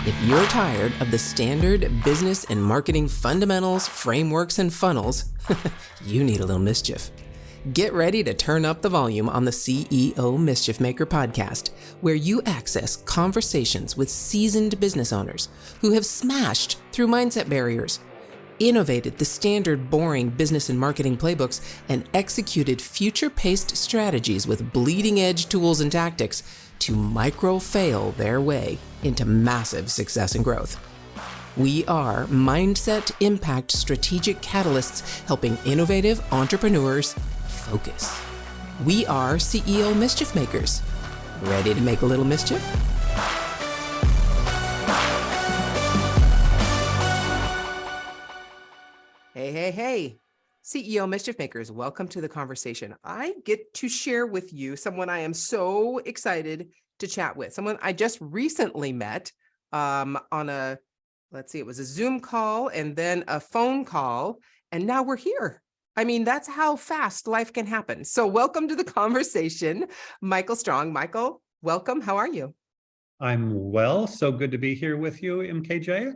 If you're tired of the standard business and marketing fundamentals, frameworks, and funnels, you need a little mischief. Get ready to turn up the volume on the CEO Mischief Maker podcast, where you access conversations with seasoned business owners who have smashed through mindset barriers, innovated the standard boring business and marketing playbooks, and executed future-paced strategies with bleeding-edge tools and tactics to micro-fail their way into massive success and growth. We are Mindset Impact Strategic Catalysts helping innovative entrepreneurs focus. We are CEO Mischief Makers. Ready to make a little mischief? Hey, CEO Mischief Makers, welcome to the conversation. I get to share with you someone I am so excited to chat with, someone I just recently met on a, it was a Zoom call and then a phone call, and now we're here. I mean, that's how fast life can happen. So welcome to the conversation, Michael Strong. Michael, welcome. How are you? I'm well. So good to be here with you, MKJ.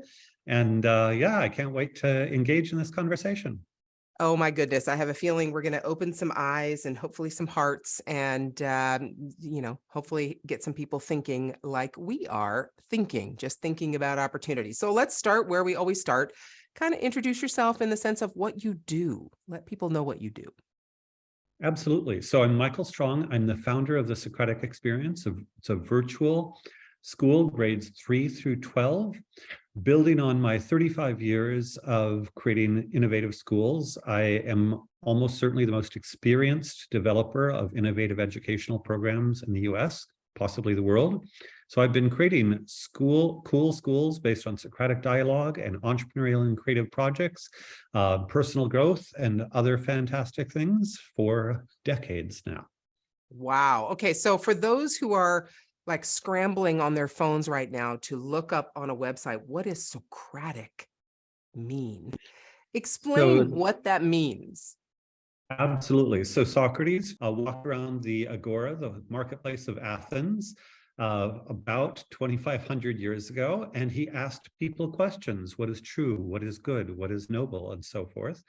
And I can't wait to engage in this conversation. Oh my goodness. I have a feeling we're going to open some eyes and hopefully some hearts and, hopefully get some people thinking like we are thinking, just thinking about opportunities. So let's start where we always start. Kind of introduce yourself in the sense of what you do. Let people know what you do. Absolutely. So I'm Michael Strong. I'm the founder of the Socratic Experience. It's a virtual school, grades 3 through 12. Building on my 35 years of creating innovative schools, I am almost certainly the most experienced developer of innovative educational programs in the US, possibly the world. So I've been creating cool schools based on Socratic dialogue and entrepreneurial and creative projects, personal growth, and other fantastic things for decades now. Wow. Okay. So for those who are like scrambling on their phones right now to look up on a website, what does Socratic mean? Explain what that means. Absolutely. So Socrates walked around the Agora, the marketplace of Athens, about 2,500 years ago, and he asked people questions. What is true? What is good? What is noble? And so forth.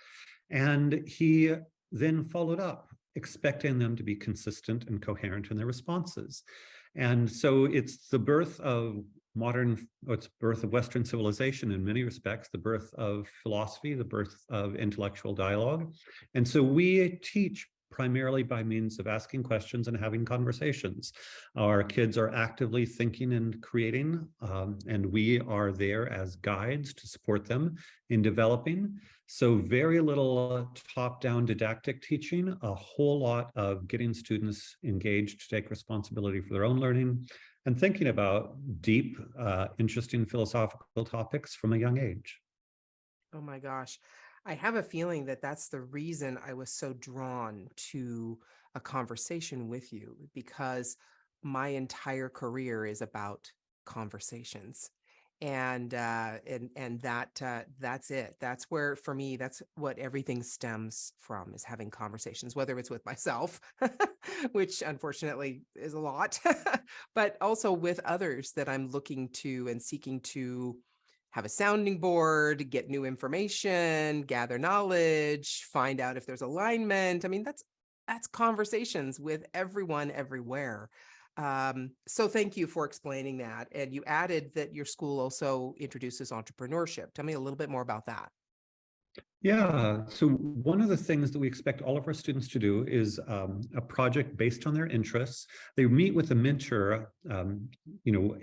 And he then followed up, expecting them to be consistent and coherent in their responses. And so it's the birth of Western civilization in many respects, the birth of philosophy, the birth of intellectual dialogue. And so we teach primarily by means of asking questions and having conversations. Our kids are actively thinking and creating, and we are there as guides to support them in developing. So very little top-down didactic teaching, a whole lot of getting students engaged to take responsibility for their own learning and thinking about deep, interesting philosophical topics from a young age. Oh my gosh. I have a feeling that that's the reason I was so drawn to a conversation with you, because my entire career is about conversations. And that's it. That's where, for me, that's what everything stems from, is having conversations, whether it's with myself, which unfortunately is a lot, but also with others that I'm looking to and seeking to have a sounding board, get new information, gather knowledge, find out if there's alignment. I mean, that's conversations with everyone, everywhere. So thank you for explaining that. And you added that your school also introduces entrepreneurship. Tell me a little bit more about that. Yeah, so one of the things that we expect all of our students to do is a project based on their interests. They meet with a mentor,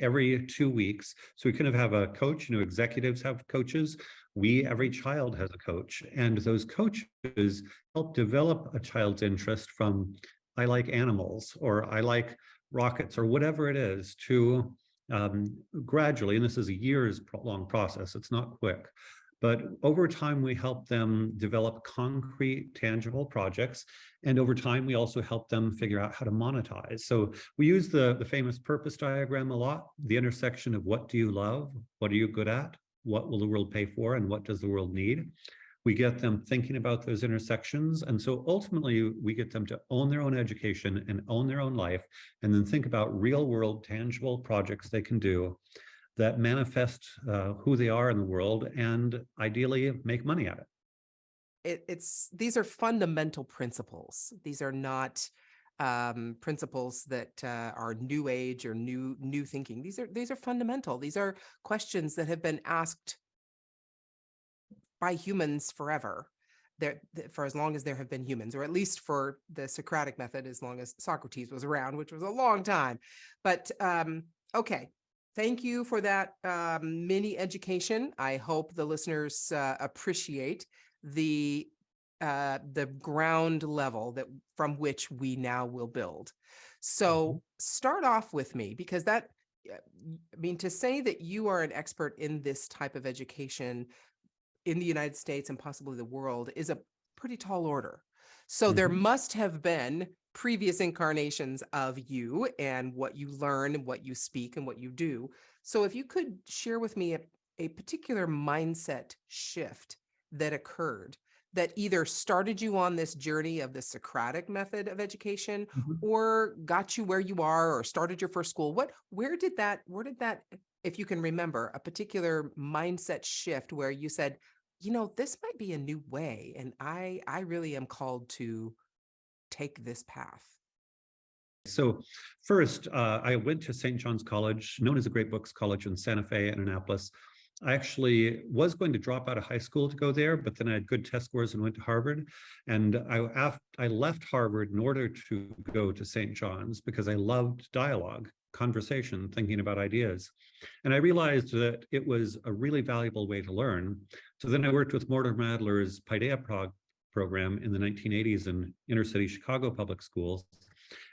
every 2 weeks. So we kind of have a coach, executives have coaches. Every child has a coach, and those coaches help develop a child's interest from, I like animals, or I like rockets, or whatever it is, to gradually, and this is a years-long process, it's not quick, but over time, we help them develop concrete, tangible projects. And over time, we also help them figure out how to monetize. So we use the famous purpose diagram a lot, the intersection of what do you love, what are you good at, what will the world pay for, and what does the world need? We get them thinking about those intersections. And so ultimately, we get them to own their own education and own their own life, and then think about real world, tangible projects they can do that manifest who they are in the world and ideally make money at it. These are fundamental principles. These are not principles that are new age or new thinking. These are fundamental. These are questions that have been asked by humans forever. For as long as there have been humans, or at least for the Socratic method, as long as Socrates was around, which was a long time. But okay, thank you for that mini education. I hope the listeners appreciate the ground level that from which we now will build. So start off with me, because I mean, to say that you are an expert in this type of education in the United States and possibly the world is a pretty tall order. So there must have been previous incarnations of you and what you learn, what you speak, and what you do. So if you could share with me a particular mindset shift that occurred that either started you on this journey of the Socratic method of education or got you where you are or started your first school. Where did that, if you can remember, a particular mindset shift where you said, you know, this might be a new way, and I really am called to take this path? So first, I went to St. John's College, known as the Great Books College in Santa Fe and Annapolis. I actually was going to drop out of high school to go there, but then I had good test scores and went to Harvard. And I left Harvard in order to go to St. John's because I loved dialogue, conversation, thinking about ideas. And I realized that it was a really valuable way to learn. So then I worked with Mortimer Adler's Paideia program in the 1980s in inner city Chicago public schools.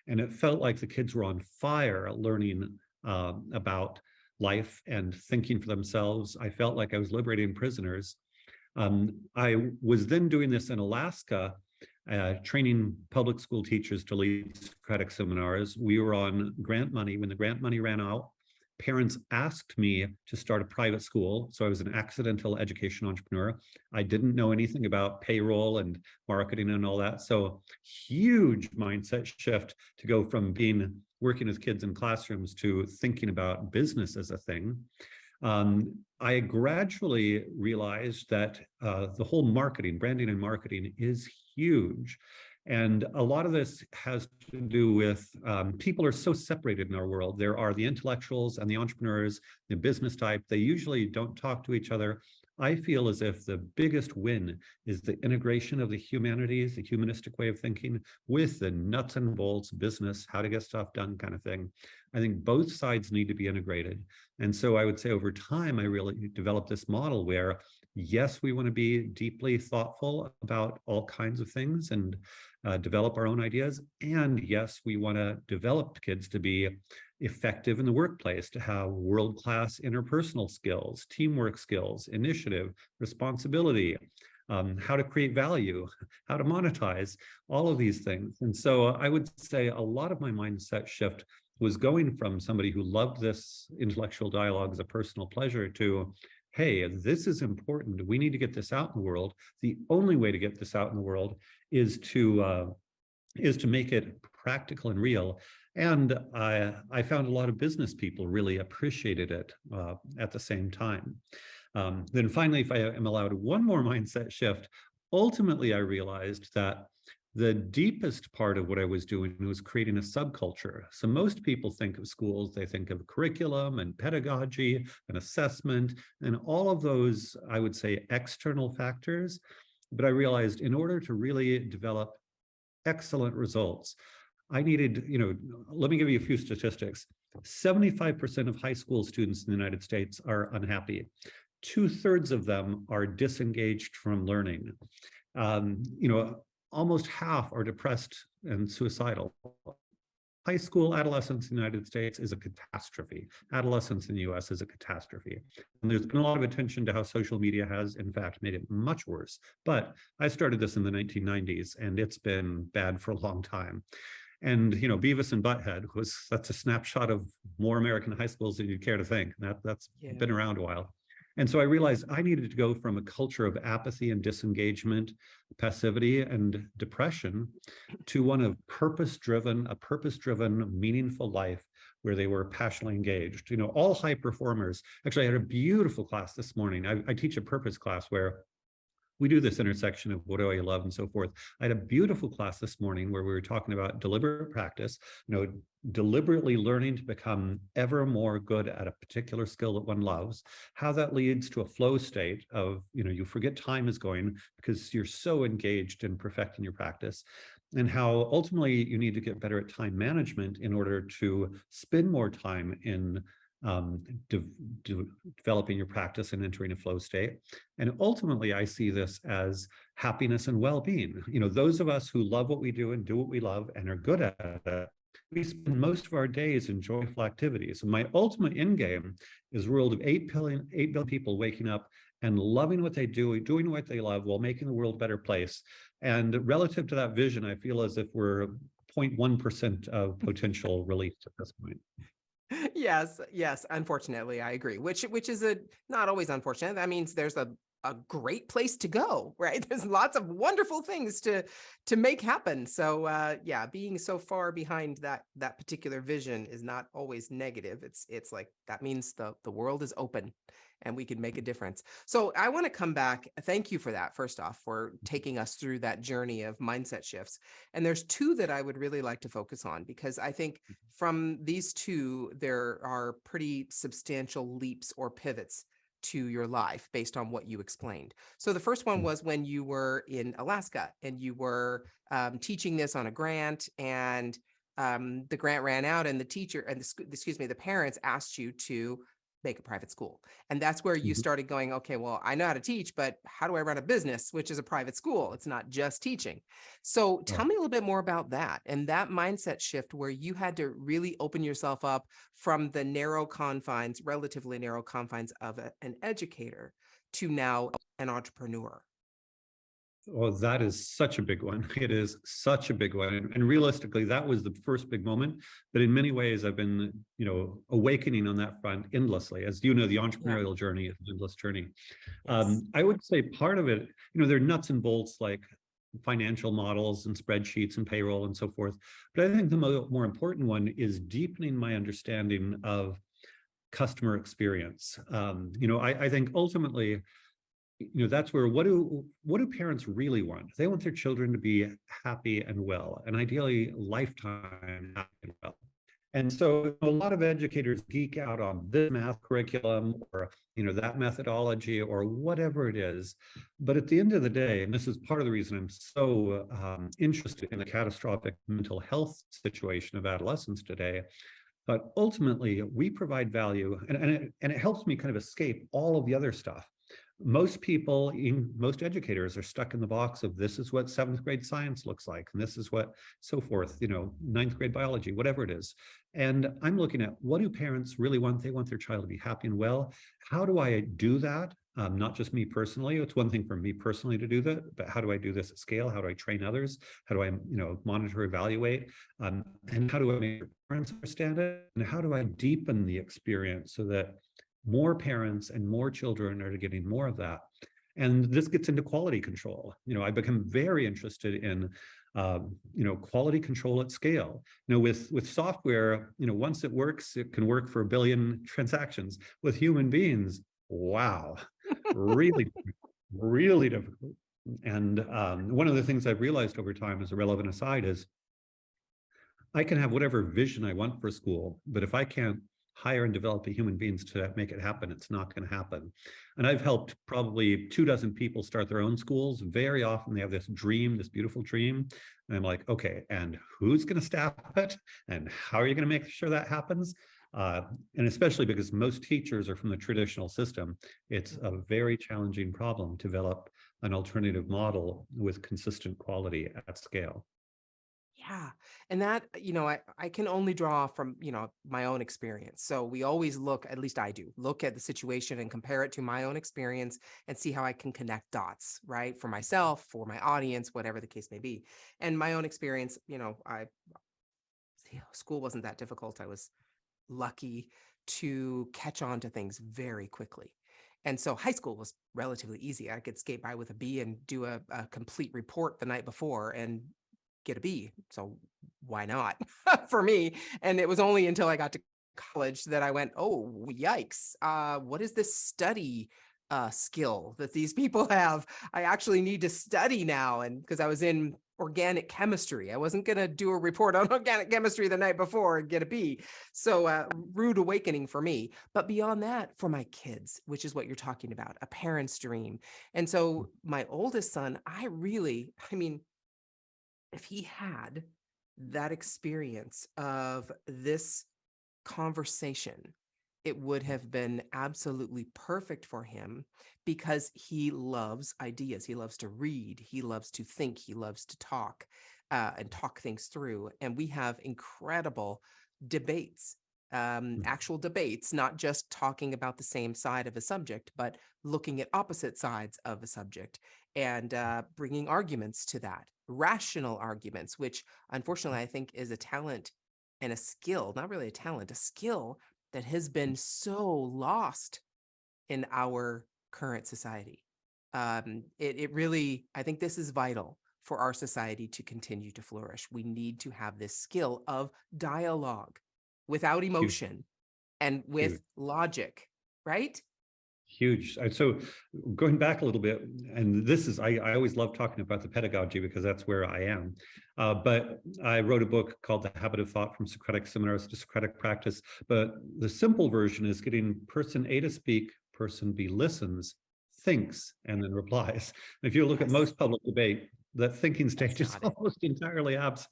And it felt like the kids were on fire learning about life and thinking for themselves. I felt like I was liberating prisoners. I was then doing this in Alaska, training public school teachers to lead Socratic seminars. We were on grant money. When the grant money ran out, parents asked me to start a private school. So I was an accidental education entrepreneur. I didn't know anything about payroll and marketing and all that. So huge mindset shift to go from working with kids in classrooms to thinking about business as a thing. I gradually realized that the whole branding and marketing is huge. And a lot of this has to do with people are so separated in our world. There are the intellectuals and the entrepreneurs, the business type. They usually don't talk to each other. I feel as if the biggest win is the integration of the humanities, the humanistic way of thinking, with the nuts and bolts business, how to get stuff done kind of thing. I think both sides need to be integrated. And so I would say over time, I really developed this model where, yes, we want to be deeply thoughtful about all kinds of things and develop our own ideas. And yes, we want to develop kids to be effective in the workplace, to have world-class interpersonal skills, teamwork skills, initiative, responsibility, how to create value, how to monetize, all of these things. And so I would say a lot of my mindset shift was going from somebody who loved this intellectual dialogue as a personal pleasure to, hey, this is important. We need to get this out in the world. The only way to get this out in the world is to make it practical and real. And I found a lot of business people really appreciated it at the same time. Then finally, if I am allowed one more mindset shift, ultimately I realized that the deepest part of what I was doing was creating a subculture. So most people think of schools, they think of curriculum and pedagogy and assessment and all of those, I would say, external factors. But I realized in order to really develop excellent results, I needed, let me give you a few statistics. 75% of high school students in the United States are unhappy. 2/3 of them are disengaged from learning. Almost half are depressed and suicidal. High school adolescence in the United States is a catastrophe. Adolescence in the US is a catastrophe. And there's been a lot of attention to how social media has, in fact, made it much worse. But I started this in the 1990s, and it's been bad for a long time. And, Beavis and Butthead that's a snapshot of more American high schools than you'd care to think. That's been around a while. And so I realized I needed to go from a culture of apathy and disengagement, passivity and depression to one of a purpose-driven, meaningful life where they were passionately engaged. All high performers. Actually, I had a beautiful class this morning. I teach a purpose class where we do this intersection of what do I love and so forth. I had a beautiful class this morning where we were talking about deliberate practice, deliberately learning to become ever more good at a particular skill that one loves, how that leads to a flow state of, you forget time is going because you're so engaged in perfecting your practice, and how ultimately you need to get better at time management in order to spend more time in developing your practice and entering a flow state. And ultimately, I see this as happiness and well-being. Those of us who love what we do and do what we love and are good at it, we spend most of our days in joyful activities. And my ultimate end game is a world of 8 billion people waking up and loving what they do, doing what they love while making the world a better place. And relative to that vision, I feel as if we're 0.1% of potential released at this point. Yes, unfortunately, I agree. Which is not always unfortunate. That means there's a great place to go, right? There's lots of wonderful things to make happen. So yeah, being so far behind that particular vision is not always negative. It's like that means the world is open and we can make a difference. So I want to come back. Thank you for that, first off, for taking us through that journey of mindset shifts. And there's two that I would really like to focus on, because I think from these two, there are pretty substantial leaps or pivots to your life based on what you explained. So the first one was when you were in Alaska and you were teaching this on a grant, and the grant ran out, and the teacher and the parents asked you to make a private school. And that's where you started going, okay, well, I know how to teach, but how do I run a business, which is a private school? It's not just teaching. So tell me a little bit more about that and that mindset shift where you had to really open yourself up from the relatively narrow confines of an educator to now an entrepreneur. Oh, that is such a big one. It is such a big one. And realistically, that was the first big moment. But in many ways, I've been, awakening on that front endlessly. As you know, the entrepreneurial journey is an endless journey. Yes. I would say part of it, there are nuts and bolts like financial models and spreadsheets and payroll and so forth. But I think the more important one is deepening my understanding of customer experience. I think ultimately, that's where what do parents really want? They want their children to be happy and well, and ideally lifetime happy and well. And so a lot of educators geek out on this math curriculum or that methodology or whatever it is. But at the end of the day, and this is part of the reason I'm so interested in the catastrophic mental health situation of adolescents today, but ultimately we provide value, and it helps me kind of escape all of the other stuff. Most people, most educators are stuck in the box of this is what 7th grade science looks like, and this is what so forth, 9th grade biology, whatever it is. And I'm looking at what do parents really want? They want their child to be happy and well. How do I do that? Not just me personally. It's one thing for me personally to do that, but how do I do this at scale? How do I train others? How do I, monitor, evaluate? And how do I make parents understand it? And how do I deepen the experience so that more parents and more children are getting more of that? And this gets into quality control. I become very interested in, quality control at scale. With software, once it works, it can work for 1 billion transactions. With human beings, wow, really, really difficult. And one of the things I've realized over time as a relevant aside is I can have whatever vision I want for school, but if I can't hire and develop the human beings to make it happen, it's not going to happen. And I've helped probably 24 people start their own schools. Very often they have this dream, this beautiful dream. And I'm like, okay, and who's going to staff it? And how are you going to make sure that happens? And especially because most teachers are from the traditional system, it's a very challenging problem to develop an alternative model with consistent quality at scale. Yeah. And that, I can only draw from, my own experience. So we always look, at least I do, look at the situation and compare it to my own experience and see how I can connect dots, right? For myself, for my audience, whatever the case may be. And my own experience, school wasn't that difficult. I was lucky to catch on to things very quickly. And so high school was relatively easy. I could skate by with a B and do a complete report the night before and get a B. So why not for me? And it was only until I got to college that I went, oh, yikes. What is this study skill that these people have? I actually need to study now. And because I was in organic chemistry, I wasn't going to do a report on organic chemistry the night before and get a B. So rude awakening for me. But beyond that, for my kids, which is what you're talking about, a parent's dream. And so my oldest son, I mean, if he had that experience of this conversation, it would have been absolutely perfect for him because he loves ideas. He loves to read. He loves to think. He loves to talk and talk things through. And we have incredible debates, actual debates, not just talking about the same side of a subject, but looking at opposite sides of a subject and bringing arguments to that, rational arguments, which unfortunately I think is a talent and a skill, not really a talent, a skill that has been so lost in our current society. It really, I think this is vital for our society to continue to flourish. We need to have this skill of dialogue without Huge, emotion and huge. with logic, right? Huge. So going back a little bit, and this is, I always love talking about the pedagogy because that's where I am. But I wrote a book called The Habit of Thought from Socratic Seminars to Socratic Practice. But the simple version is getting person A to speak, person B listens, thinks, and then replies. If you look at most public debate, that thinking stage is almost entirely absent.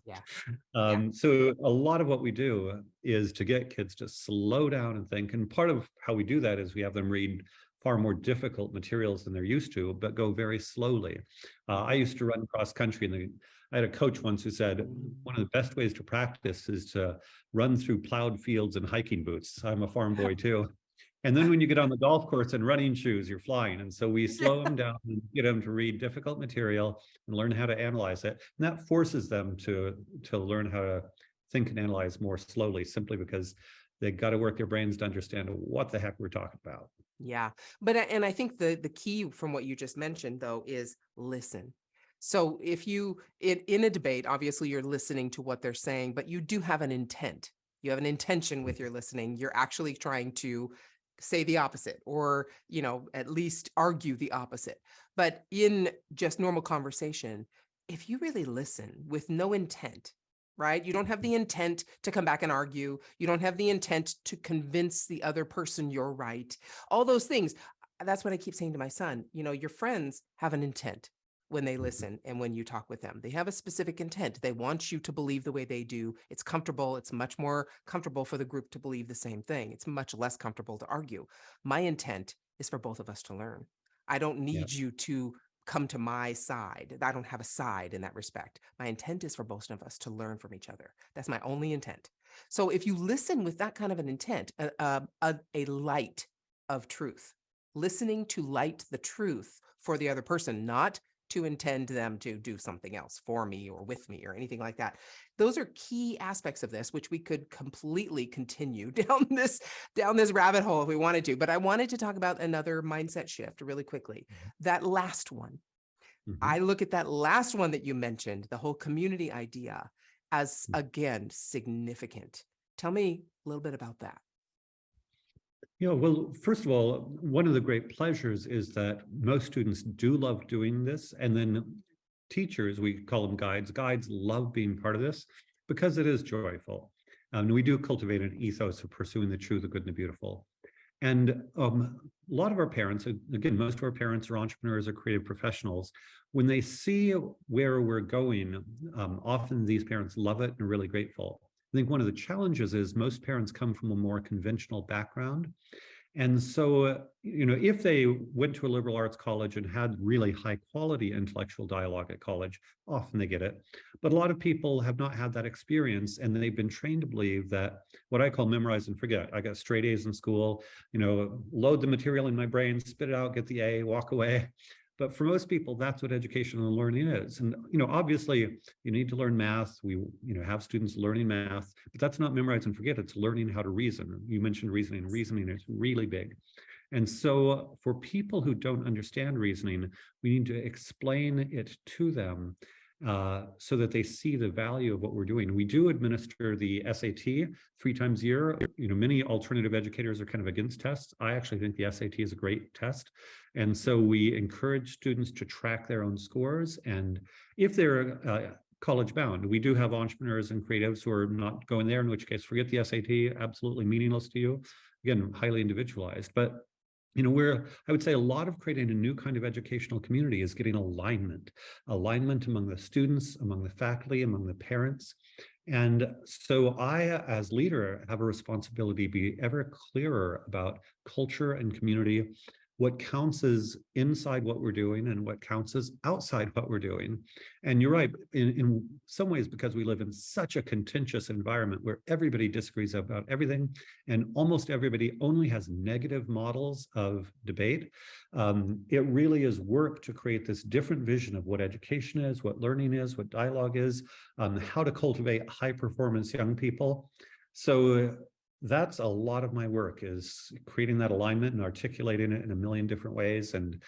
So a lot of what we do is to get kids to slow down and think. And part of how we do that is we have them read far more difficult materials than they're used to, but go very slowly. I used to run cross country, and I had a coach once who said, one of the best ways to practice is to run through plowed fields in hiking boots. I'm a farm boy too. And then when you get on the golf course in running shoes, you're flying. And so we slow them down and get them to read difficult material and learn how to analyze it. And that forces them to learn how to think and analyze more slowly, simply because they got to work their brains to understand what the heck we're talking about. Yeah. But, and I think the key from what you just mentioned, though, is listen. So if you, in a debate, obviously you're listening to what they're saying, but you do have an intent. You have an intention with your listening. You're actually trying to say the opposite, or, you know, at least argue the opposite. But in just normal conversation, if you really listen with no intent, right? You don't have the intent to come back and argue. You don't have the intent to convince the other person you're right. All those things. That's what I keep saying to my son. You know, your friends have an intent when they listen and when you talk with them. They have a specific intent. They want you to believe the way they do. It's comfortable. It's much more comfortable for the group to believe the same thing. It's much less comfortable to argue. My intent is for both of us to learn. I don't need you to come to my side. I don't have a side in that respect. My intent is for both of us to learn from each other. That's my only intent. So if you listen with that kind of an intent, a light of truth, listening to light the truth for the other person, not to intend them to do something else for me or with me or anything like that. Those are key aspects of this, which we could completely continue down this rabbit hole if we wanted to. But I wanted to talk about another mindset shift really quickly. That last one. I look at that last one that you mentioned, the whole community idea, as, again, significant. Tell me a little bit about that. Yeah, well, first of all, one of the great pleasures is that most students do love doing this. And then teachers, we call them guides love being part of this because it is joyful. We do cultivate an ethos of pursuing the true, the good, and the beautiful. And a lot of our parents, again, most of our parents are entrepreneurs or creative professionals. When they see where we're going, often these parents love it and are really grateful. I think one of the challenges is most parents come from a more conventional background. And so, you know, if they went to a liberal arts college and had really high quality intellectual dialogue at college, often they get it. But a lot of people have not had that experience, and they've been trained to believe that what I call memorize and forget. I got straight A's in school, you know, load the material in my brain, spit it out, get the A, walk away. But for most people, that's what educational learning is. And, you know, obviously you need to learn math. We, you know, have students learning math, but that's not memorize and forget. It's learning how to reason. You mentioned reasoning. Reasoning is really big. And so for people who don't understand reasoning, we need to explain it to them. so that they see the value of what we're doing. We do administer the SAT 3 times a year. Many alternative educators are kind of against tests. I actually think the SAT is a great test. And so we encourage students to track their own scores. And if they're college bound, we do have entrepreneurs and creatives who are not going there, in which case forget the SAT, absolutely meaningless to you. Again, highly individualized. But I would say a lot of creating a new kind of educational community is getting alignment among the students, among the faculty, among the parents. And so I, as leader, have a responsibility to be ever clearer about culture and community, what counts as inside what we're doing and what counts as outside what we're doing. And you're right, in some ways, because we live in such a contentious environment where everybody disagrees about everything and almost everybody only has negative models of debate, it really is work to create this different vision of what education is, what learning is, what dialogue is, how to cultivate high performance young people. So that's a lot of my work, is creating that alignment and articulating it in a million different ways, and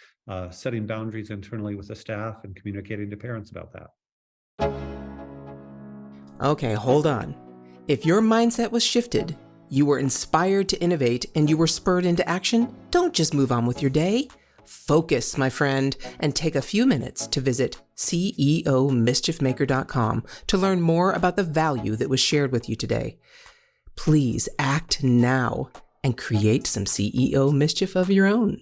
setting boundaries internally with the staff and communicating to parents about that. Okay, hold on. If your mindset was shifted, you were inspired to innovate, and you were spurred into action, don't just move on with your day. Focus, my friend, and take a few minutes to visit CEOmischiefmaker.com to learn more about the value that was shared with you today. Please act now and create some CEO mischief of your own.